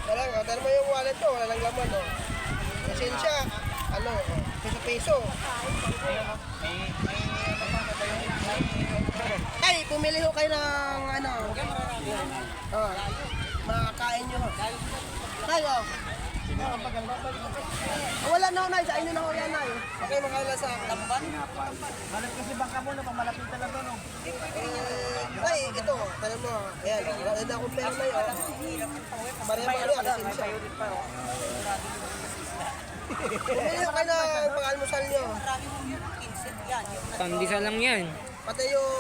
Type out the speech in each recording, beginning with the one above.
Talaga, tala mo yung wallet ko, wala lang laman, oh. Pasensya, ano, piso-piso. Ay, pumili ho kayo ng, ano, oh, makakain nyo. Nay, oh. Wala na ho, Nay. Sa inyo na ho yan, Nay. Okay, makaila sa lamban. Malap kasi bangka mo na pamalapit talaga no. Ay, ito, tayo mo. Ayan, wala na akong pera na yun. Bari-bari, alisin siya. Pumili ho kayo ng pang-almusal nyo. Pandisa lang yan. Pati yung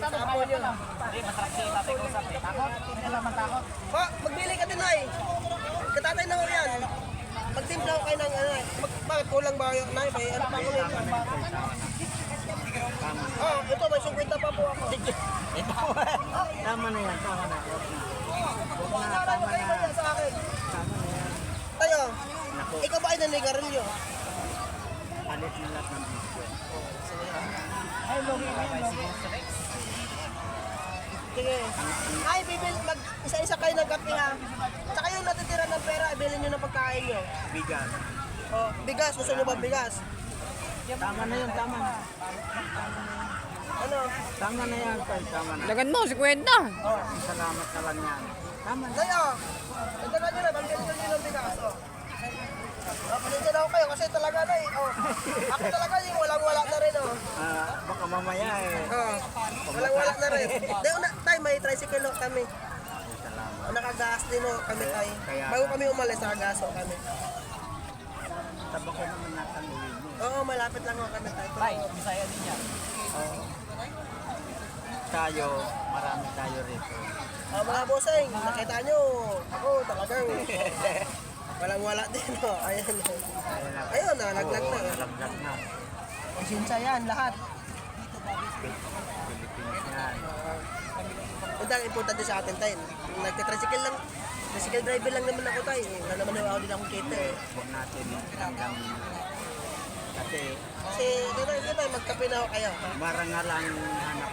sapo nyo. Hindi, masarap si tatay ko sa takot. Hindi lang matakot. Pa, magbili ka din, Nay. Katatay na ho yan. Magtimpla ko kayo ng, ano, bakit kulang ba yung, Nay? May ano pa ko yun? Oh, ito, may 50 pa po ako. Ito. Tama na yan, tama na. Tama na. Sa akin. Tayo, ikaw ba ay nanigarilyo? Alit na lahat ng bisyo. Ay, logi na yun. Sige. Ay, bibil, isa-isa kayo ng kape ha. Tsaka yung natitira ng pera, ibilin nyo ng pagkain nyo. Bigas. Oh, bigas, gusto nyo ba bigas? Tama na yun, tama na. Ano? Tama na yan, Tay, tama na. Lagan mo, 50. Oh, salamat na lang yan. Tama na. Tayo, nagdagan nyo na, pagbilin nyo ng bigas. Oh. Pasensya na ako kayo kasi talaga na eh. Oh. Ako talaga yung walang-wala na rin. Oh. Baka mamaya eh. Oh. Walang-wala na rin. Tay, may tricycle oh, kami. Salamat. Nakagas din oh, kami tay. Kaya- Bago kami umalis, nakagas oh, kami. Tabako naman natin uwi mo. Oo, malapit lang oh, kami tay. Tay, masaya din yan. Tayo, marami tayo rito. Mga bossing, nakita nyo, ako talagang walang-wala din oh. Ayan oh. Ayun, nalaglag na. Nalaglag na. Pasensya yan, lahat. Pilipinas yan. Punta, importante sa atin tayo. Nagtitricycle lang, tricycle driver lang naman ako tayo. Wala naman ako din akong kita eh. Huwag natin hanggang kasi Kasi, dito, magkape na ako kayo. marangal ang hanap